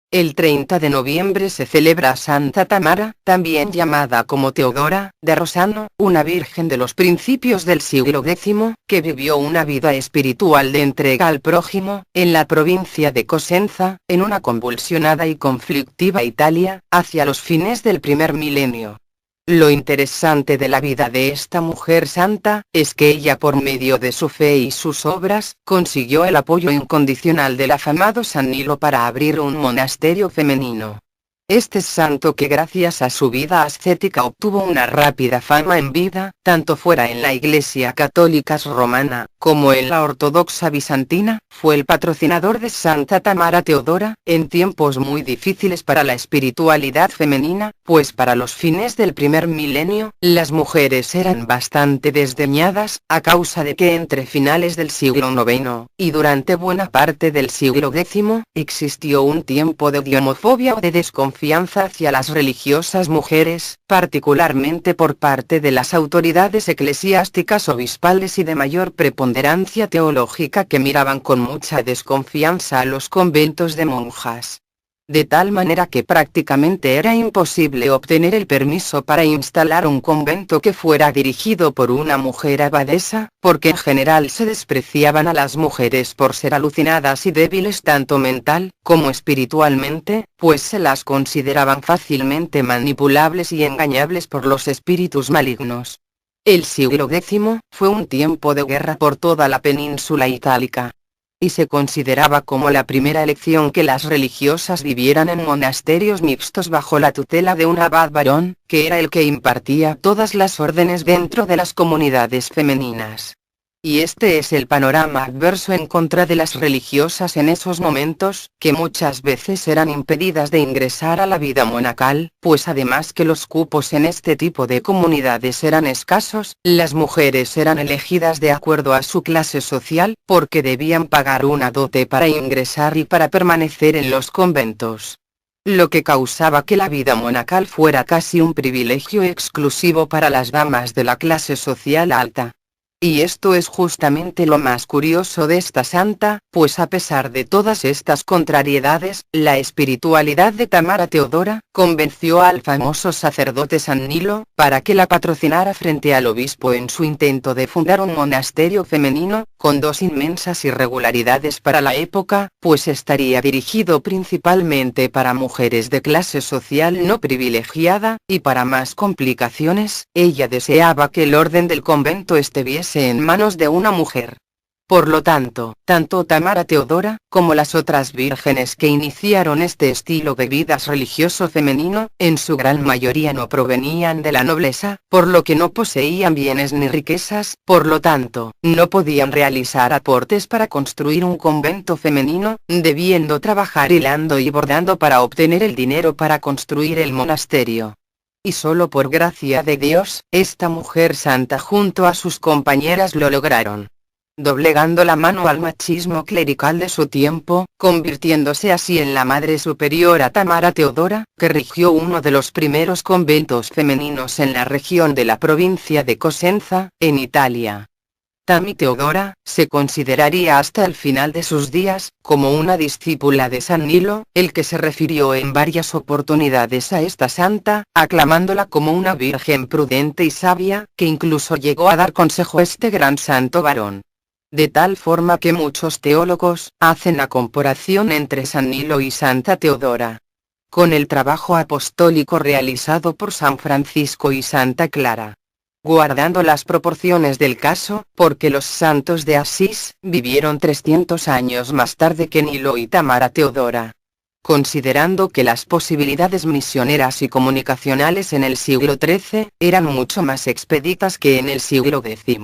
El 30 de noviembre se celebra a Santa Tamara, también llamada como Teodora, de Rossano, una virgen de los principios del siglo X, que vivió una vida espiritual de entrega al prójimo, en la provincia de Cosenza, en una convulsionada y conflictiva Italia, hacia los fines del primer milenio. Lo interesante de la vida de esta mujer santa, es que ella por medio de su fe y sus obras, consiguió el apoyo incondicional del afamado San Nilo para abrir un monasterio femenino. Este santo que gracias a su vida ascética obtuvo una rápida fama en vida, tanto fuera en la Iglesia católica romana, como en la ortodoxa bizantina, fue el patrocinador de Santa Tamara Teodora, en tiempos muy difíciles para la espiritualidad femenina, pues para los fines del primer milenio, las mujeres eran bastante desdeñadas, a causa de que entre finales del siglo IX, y durante buena parte del siglo X, existió un tiempo de homofobia o de desconfianza hacia las religiosas mujeres, particularmente por parte de las autoridades eclesiásticas obispales y de mayor preponderancia teológica que miraban con mucha desconfianza a los conventos de monjas. De tal manera que prácticamente era imposible obtener el permiso para instalar un convento que fuera dirigido por una mujer abadesa, porque en general se despreciaban a las mujeres por ser alucinadas y débiles tanto mental como espiritualmente, pues se las consideraban fácilmente manipulables y engañables por los espíritus malignos. El siglo X fue un tiempo de guerra por toda la península itálica, y se consideraba como la primera elección que las religiosas vivieran en monasterios mixtos bajo la tutela de un abad varón, que era el que impartía todas las órdenes dentro de las comunidades femeninas. Y este es el panorama adverso en contra de las religiosas en esos momentos, que muchas veces eran impedidas de ingresar a la vida monacal, pues además que los cupos en este tipo de comunidades eran escasos, las mujeres eran elegidas de acuerdo a su clase social, porque debían pagar una dote para ingresar y para permanecer en los conventos, lo que causaba que la vida monacal fuera casi un privilegio exclusivo para las damas de la clase social alta. Y esto es justamente lo más curioso de esta santa, pues a pesar de todas estas contrariedades, la espiritualidad de Tamara Teodora, convenció al famoso sacerdote San Nilo, para que la patrocinara frente al obispo en su intento de fundar un monasterio femenino, con dos inmensas irregularidades para la época, pues estaría dirigido principalmente para mujeres de clase social no privilegiada, y para más complicaciones, ella deseaba que el orden del convento estuviese en manos de una mujer. Por lo tanto, tanto Tamara Teodora, como las otras vírgenes que iniciaron este estilo de vidas religioso femenino, en su gran mayoría no provenían de la nobleza, por lo que no poseían bienes ni riquezas, por lo tanto, no podían realizar aportes para construir un convento femenino, debiendo trabajar hilando y bordando para obtener el dinero para construir el monasterio. Y solo por gracia de Dios, esta mujer santa junto a sus compañeras lo lograron, doblegando la mano al machismo clerical de su tiempo, convirtiéndose así en la madre superiora Tamara Teodora, que rigió uno de los primeros conventos femeninos en la región de la provincia de Cosenza, en Italia. Tami Teodora, se consideraría hasta el final de sus días, como una discípula de San Nilo, el que se refirió en varias oportunidades a esta santa, aclamándola como una virgen prudente y sabia, que incluso llegó a dar consejo a este gran santo varón. De tal forma que muchos teólogos, hacen la comparación entre San Nilo y Santa Teodora, con el trabajo apostólico realizado por San Francisco y Santa Clara, guardando las proporciones del caso, porque los santos de Asís vivieron 300 años más tarde que Nilo y Tamara Teodora. Considerando que las posibilidades misioneras y comunicacionales en el siglo XIII eran mucho más expeditas que en el siglo X,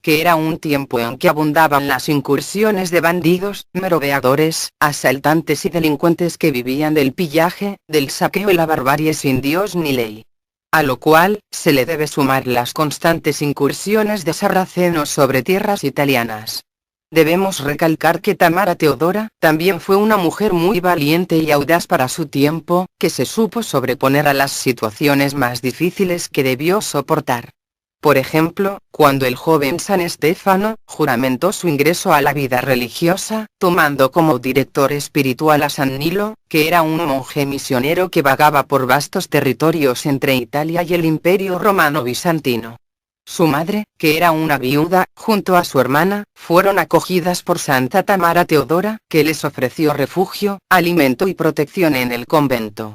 que era un tiempo en que abundaban las incursiones de bandidos, merodeadores, asaltantes y delincuentes que vivían del pillaje, del saqueo y la barbarie sin Dios ni ley. A lo cual, se le debe sumar las constantes incursiones de sarracenos sobre tierras italianas. Debemos recalcar que Tamara Teodora, también fue una mujer muy valiente y audaz para su tiempo, que se supo sobreponer a las situaciones más difíciles que debió soportar. Por ejemplo, cuando el joven San Estéfano juramentó su ingreso a la vida religiosa, tomando como director espiritual a San Nilo, que era un monje misionero que vagaba por vastos territorios entre Italia y el Imperio Romano Bizantino. Su madre, que era una viuda, junto a su hermana, fueron acogidas por Santa Tamara Teodora, que les ofreció refugio, alimento y protección en el convento.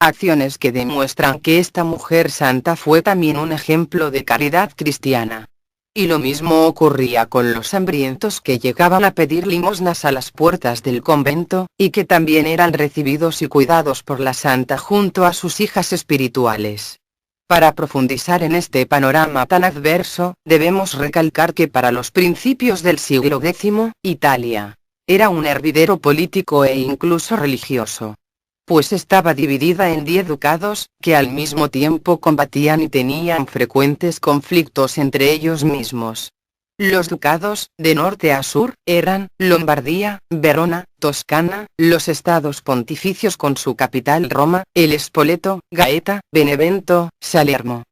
Acciones que demuestran que esta mujer santa fue también un ejemplo de caridad cristiana. Y lo mismo ocurría con los hambrientos que llegaban a pedir limosnas a las puertas del convento, y que también eran recibidos y cuidados por la santa junto a sus hijas espirituales. Para profundizar en este panorama tan adverso, debemos recalcar que para los principios del siglo X, Italia era un hervidero político e incluso religioso. Pues estaba dividida en 10 ducados, que al mismo tiempo combatían y tenían frecuentes conflictos entre ellos mismos. Los ducados, de norte a sur, eran Lombardía, Verona, Toscana, los estados pontificios con su capital Roma, el Spoleto, Gaeta, Benevento, Salerno.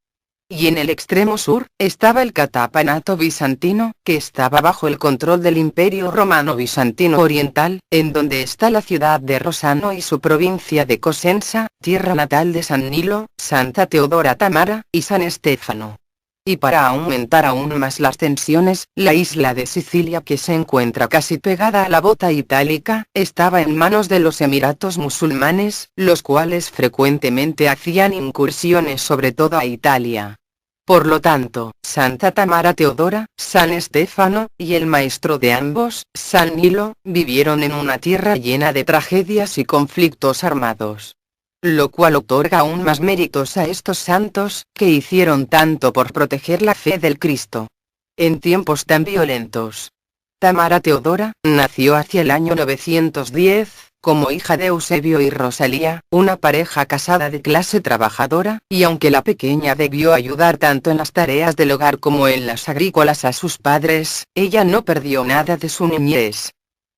Y en el extremo sur, estaba el Catapanato bizantino, que estaba bajo el control del Imperio Romano Bizantino Oriental, en donde está la ciudad de Rossano y su provincia de Cosenza, tierra natal de San Nilo, Santa Teodora Tamara, y San Estéfano. Y para aumentar aún más las tensiones, la isla de Sicilia, que se encuentra casi pegada a la bota itálica, estaba en manos de los Emiratos musulmanes, los cuales frecuentemente hacían incursiones sobre todo a Italia. Por lo tanto, Santa Tamara Teodora, San Estéfano, y el maestro de ambos, San Nilo, vivieron en una tierra llena de tragedias y conflictos armados. Lo cual otorga aún más méritos a estos santos, que hicieron tanto por proteger la fe del Cristo en tiempos tan violentos. Tamara Teodora nació hacia el año 910, como hija de Eusebio y Rosalía, una pareja casada de clase trabajadora, y aunque la pequeña debió ayudar tanto en las tareas del hogar como en las agrícolas a sus padres, ella no perdió nada de su niñez.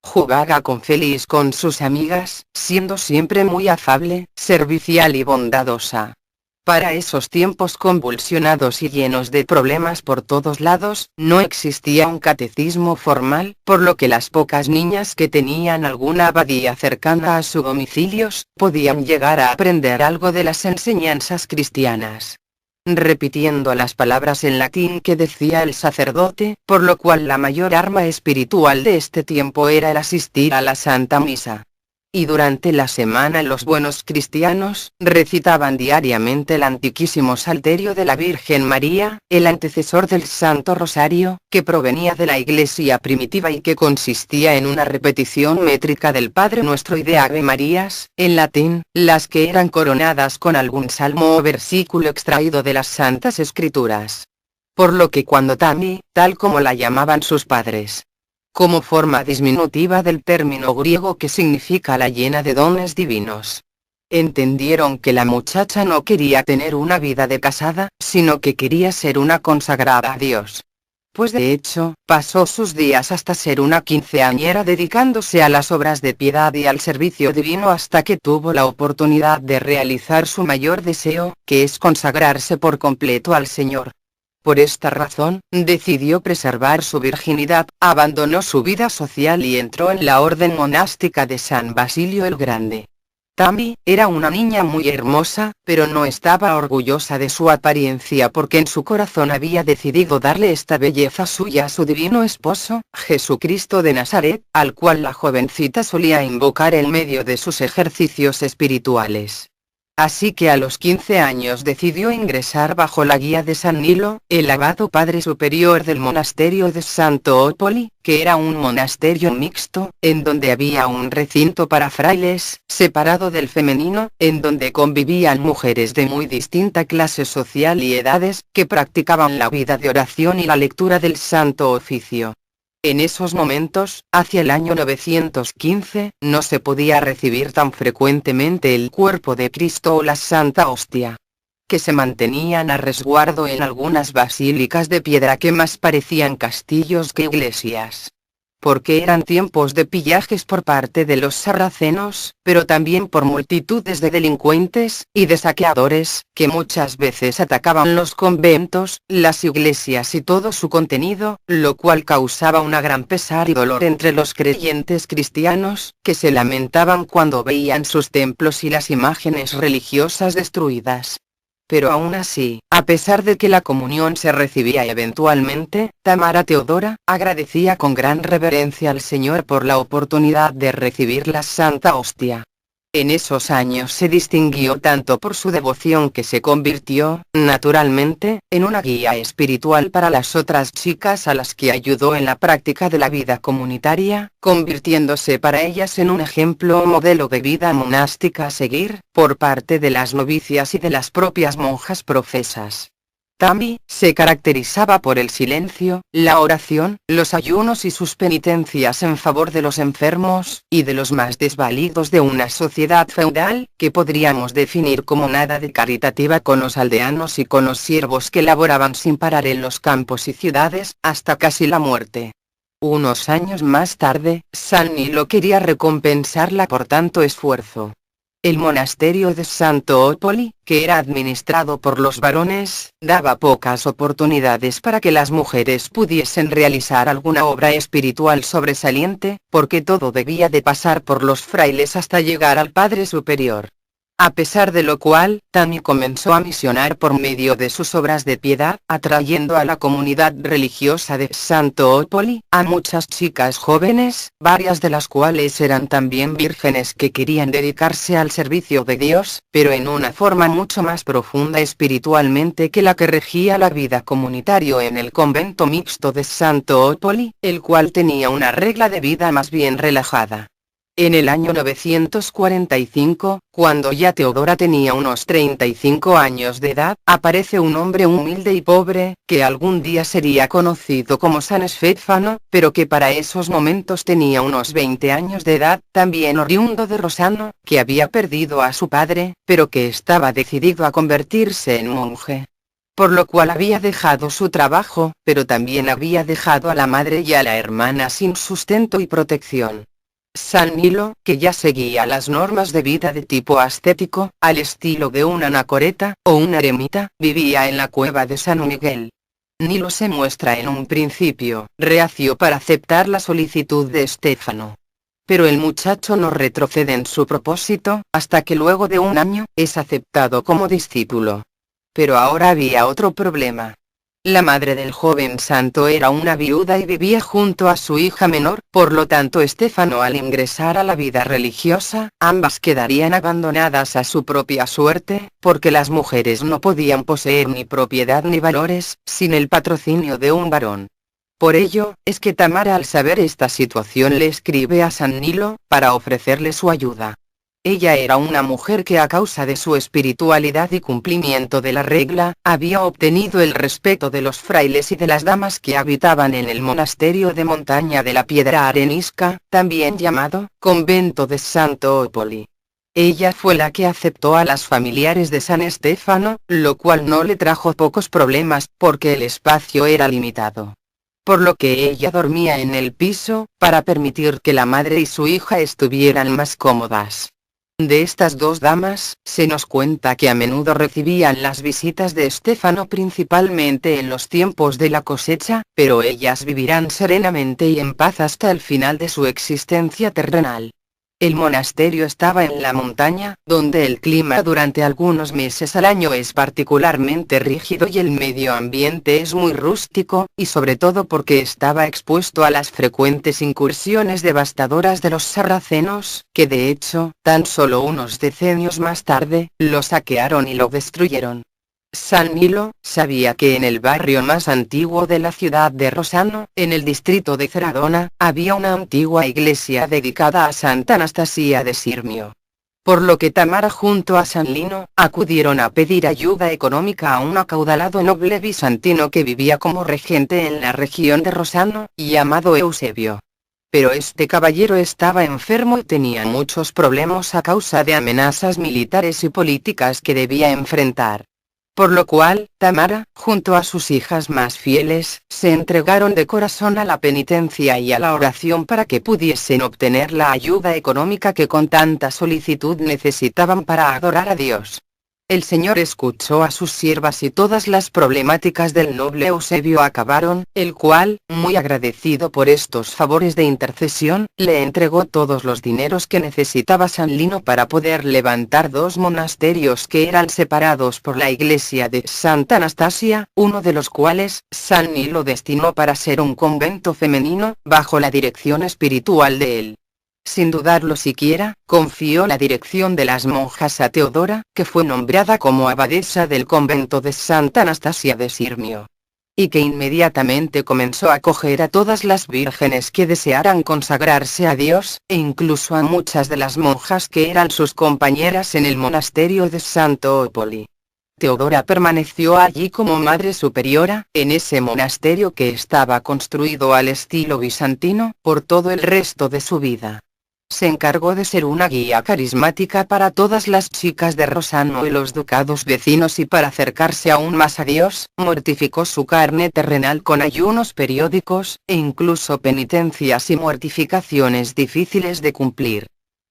Jugaba feliz con sus amigas, siendo siempre muy afable, servicial y bondadosa. Para esos tiempos convulsionados y llenos de problemas por todos lados, no existía un catecismo formal, por lo que las pocas niñas que tenían alguna abadía cercana a sus domicilios, podían llegar a aprender algo de las enseñanzas cristianas, repitiendo las palabras en latín que decía el sacerdote, por lo cual la mayor arma espiritual de este tiempo era el asistir a la Santa Misa. Y durante la semana los buenos cristianos recitaban diariamente el antiquísimo Salterio de la Virgen María, el antecesor del Santo Rosario, que provenía de la Iglesia primitiva y que consistía en una repetición métrica del Padre Nuestro y de Ave Marías, en latín, las que eran coronadas con algún salmo o versículo extraído de las Santas Escrituras. Por lo que cuando Tami, tal como la llamaban sus padres, como forma disminutiva del término griego que significa la llena de dones divinos, entendieron que la muchacha no quería tener una vida de casada, sino que quería ser una consagrada a Dios. Pues de hecho, pasó sus días hasta ser una quinceañera dedicándose a las obras de piedad y al servicio divino hasta que tuvo la oportunidad de realizar su mayor deseo, que es consagrarse por completo al Señor. Por esta razón, decidió preservar su virginidad, abandonó su vida social y entró en la orden monástica de San Basilio el Grande. Tami era una niña muy hermosa, pero no estaba orgullosa de su apariencia porque en su corazón había decidido darle esta belleza suya a su divino esposo, Jesucristo de Nazaret, al cual la jovencita solía invocar en medio de sus ejercicios espirituales. Así que a los 15 años decidió ingresar bajo la guía de San Nilo, el abad padre superior del monasterio de Santo Opoli, que era un monasterio mixto, en donde había un recinto para frailes, separado del femenino, en donde convivían mujeres de muy distinta clase social y edades, que practicaban la vida de oración y la lectura del Santo Oficio. En esos momentos, hacia el año 915, no se podía recibir tan frecuentemente el cuerpo de Cristo o la Santa Hostia, que se mantenían a resguardo en algunas basílicas de piedra que más parecían castillos que iglesias. porque eran tiempos de pillajes por parte de los sarracenos, pero también por multitudes de delincuentes y de saqueadores, que muchas veces atacaban los conventos, las iglesias y todo su contenido, lo cual causaba una gran pesar y dolor entre los creyentes cristianos, que se lamentaban cuando veían sus templos y las imágenes religiosas destruidas. Pero aún así, a pesar de que la comunión se recibía eventualmente, Tamara Teodora agradecía con gran reverencia al Señor por la oportunidad de recibir la Santa Hostia. En esos años se distinguió tanto por su devoción que se convirtió, naturalmente, en una guía espiritual para las otras chicas a las que ayudó en la práctica de la vida comunitaria, convirtiéndose para ellas en un ejemplo o modelo de vida monástica a seguir, por parte de las novicias y de las propias monjas profesas. Tami se caracterizaba por el silencio, la oración, los ayunos y sus penitencias en favor de los enfermos, y de los más desvalidos de una sociedad feudal, que podríamos definir como nada de caritativa con los aldeanos y con los siervos que laboraban sin parar en los campos y ciudades, hasta casi la muerte. Unos años más tarde, San Nilo quería recompensarla por tanto esfuerzo. El monasterio de Santoopoli, que era administrado por los varones, daba pocas oportunidades para que las mujeres pudiesen realizar alguna obra espiritual sobresaliente, porque todo debía de pasar por los frailes hasta llegar al Padre Superior. A pesar de lo cual, Tami comenzó a misionar por medio de sus obras de piedad, atrayendo a la comunidad religiosa de Santoopoli a muchas chicas jóvenes, varias de las cuales eran también vírgenes que querían dedicarse al servicio de Dios, pero en una forma mucho más profunda espiritualmente que la que regía la vida comunitario en el convento mixto de Santoopoli, el cual tenía una regla de vida más bien relajada. En el año 945, cuando ya Teodora tenía unos 35 años de edad, aparece un hombre humilde y pobre, que algún día sería conocido como San Stefano, pero que para esos momentos tenía unos 20 años de edad, también oriundo de Rossano, que había perdido a su padre, pero que estaba decidido a convertirse en monje. Por lo cual había dejado su trabajo, pero también había dejado a la madre y a la hermana sin sustento y protección. San Nilo, que ya seguía las normas de vida de tipo ascético, al estilo de un anacoreta, o un eremita, vivía en la cueva de San Miguel. Nilo se muestra en un principio reacio para aceptar la solicitud de Stefano. Pero el muchacho no retrocede en su propósito, hasta que luego de un año, es aceptado como discípulo. Pero ahora había otro problema. La madre del joven santo era una viuda y vivía junto a su hija menor, por lo tanto Stefano al ingresar a la vida religiosa, ambas quedarían abandonadas a su propia suerte, porque las mujeres no podían poseer ni propiedad ni valores, sin el patrocinio de un varón. Por ello, es que Tamara al saber esta situación le escribe a San Nilo, para ofrecerle su ayuda. Ella era una mujer que a causa de su espiritualidad y cumplimiento de la regla, había obtenido el respeto de los frailes y de las damas que habitaban en el monasterio de montaña de la Piedra Arenisca, también llamado Convento de Santoopoli. Ella fue la que aceptó a las familiares de San Stefano, lo cual no le trajo pocos problemas, porque el espacio era limitado. Por lo que ella dormía en el piso, para permitir que la madre y su hija estuvieran más cómodas. De estas dos damas, se nos cuenta que a menudo recibían las visitas de Stefano principalmente en los tiempos de la cosecha, pero ellas vivirán serenamente y en paz hasta el final de su existencia terrenal. El monasterio estaba en la montaña, donde el clima durante algunos meses al año es particularmente rígido y el medio ambiente es muy rústico, y sobre todo porque estaba expuesto a las frecuentes incursiones devastadoras de los sarracenos, que de hecho, tan solo unos decenios más tarde, lo saquearon y lo destruyeron. San Nilo sabía que en el barrio más antiguo de la ciudad de Rossano, en el distrito de Ceradona, había una antigua iglesia dedicada a Santa Anastasia de Sirmio. Por lo que Tamara junto a San Lino, acudieron a pedir ayuda económica a un acaudalado noble bizantino que vivía como regente en la región de Rossano, llamado Eusebio. Pero este caballero estaba enfermo y tenía muchos problemas a causa de amenazas militares y políticas que debía enfrentar. por lo cual, Tamara, junto a sus hijas más fieles, se entregaron de corazón a la penitencia y a la oración para que pudiesen obtener la ayuda económica que con tanta solicitud necesitaban para adorar a Dios. El Señor escuchó a sus siervas y todas las problemáticas del noble Eusebio acabaron, el cual, muy agradecido por estos favores de intercesión, le entregó todos los dineros que necesitaba San Lino para poder levantar dos monasterios que eran separados por la iglesia de Santa Anastasia, uno de los cuales, San Nilo destinó para ser un convento femenino, bajo la dirección espiritual de él. Sin dudarlo siquiera, confió la dirección de las monjas a Teodora, que fue nombrada como abadesa del convento de Santa Anastasia de Sirmio. Y que inmediatamente comenzó a acoger a todas las vírgenes que desearan consagrarse a Dios, e incluso a muchas de las monjas que eran sus compañeras en el monasterio de Santópoli. Teodora permaneció allí como madre superiora, en ese monasterio que estaba construido al estilo bizantino, por todo el resto de su vida. Se encargó de ser una guía carismática para todas las chicas de Rossano y los ducados vecinos, y para acercarse aún más a Dios, mortificó su carne terrenal con ayunos periódicos, e incluso penitencias y mortificaciones difíciles de cumplir.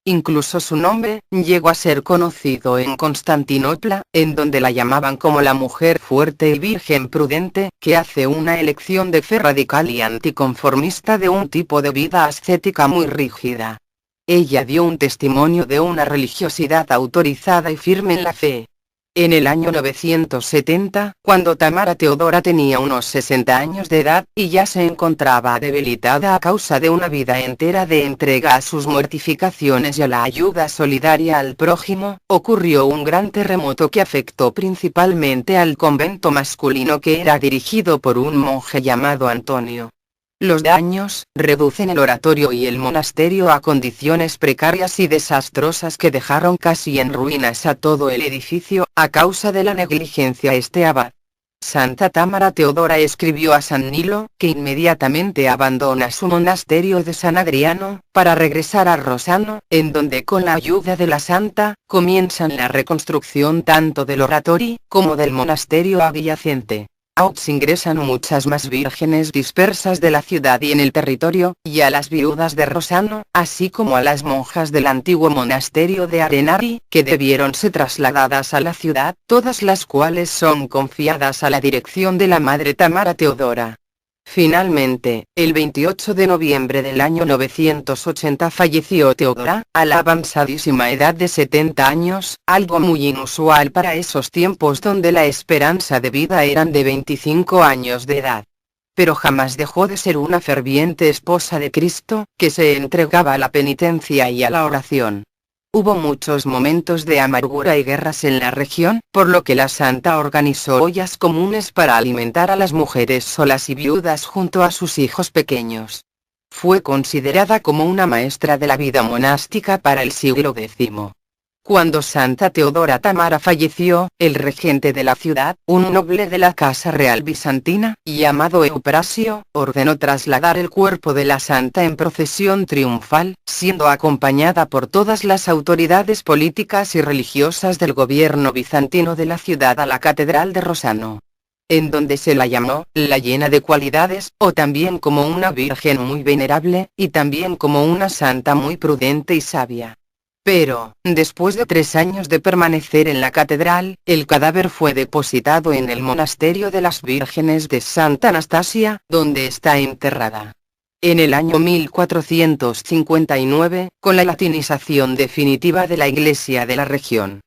Incluso su nombre llegó a ser conocido en Constantinopla, en donde la llamaban como la mujer fuerte y virgen prudente, que hace una elección de fe radical y anticonformista de un tipo de vida ascética muy rígida. Ella dio un testimonio de una religiosidad autorizada y firme en la fe. En el año 970, cuando Tamara Teodora tenía unos 60 años de edad, y ya se encontraba debilitada a causa de una vida entera de entrega a sus mortificaciones y a la ayuda solidaria al prójimo, ocurrió un gran terremoto que afectó principalmente al convento masculino, que era dirigido por un monje llamado Antonio. Los daños reducen el oratorio y el monasterio a condiciones precarias y desastrosas que dejaron casi en ruinas a todo el edificio, a causa de la negligencia este abad. Santa Tamara Teodora escribió a San Nilo, que inmediatamente abandona su monasterio de San Adriano, para regresar a Rossano, en donde con la ayuda de la santa, comienzan la reconstrucción tanto del oratorio, como del monasterio adyacente. Ingresan muchas más vírgenes dispersas de la ciudad y en el territorio, y a las viudas de Rossano, así como a las monjas del antiguo monasterio de Arenari, que debieron ser trasladadas a la ciudad, todas las cuales son confiadas a la dirección de la madre Tamara Teodora. Finalmente, el 28 de noviembre del año 980 falleció Teodora, a la avanzadísima edad de 70 años, algo muy inusual para esos tiempos donde la esperanza de vida eran de 25 años de edad. Pero jamás dejó de ser una ferviente esposa de Cristo, que se entregaba a la penitencia y a la oración. Hubo muchos momentos de amargura y guerras en la región, por lo que la santa organizó ollas comunes para alimentar a las mujeres solas y viudas junto a sus hijos pequeños. Fue considerada como una maestra de la vida monástica para el siglo X. Cuando Santa Teodora Tamara falleció, el regente de la ciudad, un noble de la casa real bizantina, llamado Euprasio, ordenó trasladar el cuerpo de la santa en procesión triunfal, siendo acompañada por todas las autoridades políticas y religiosas del gobierno bizantino de la ciudad a la catedral de Rossano, en donde se la llamó, la llena de cualidades, o también como una virgen muy venerable, y también como una santa muy prudente y sabia. Pero, después de 3 años de permanecer en la catedral, el cadáver fue depositado en el monasterio de las vírgenes de Santa Anastasia, donde está enterrada. En el año 1459, con la latinización definitiva de la iglesia de la región,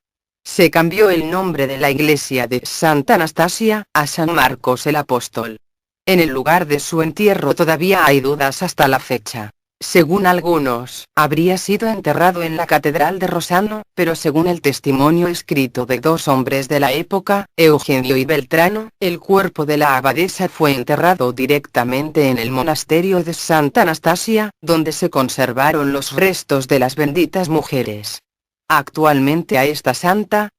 se cambió el nombre de la iglesia de Santa Anastasia, a San Marcos el Apóstol. En el lugar de su entierro todavía hay dudas hasta la fecha. Según algunos, habría sido enterrado en la catedral de Rossano, pero según el testimonio escrito de 2 hombres de la época, Eugenio y Beltrano, el cuerpo de la abadesa fue enterrado directamente en el monasterio de Santa Anastasia, donde se conservaron los restos de las benditas mujeres. Actualmente a esta santa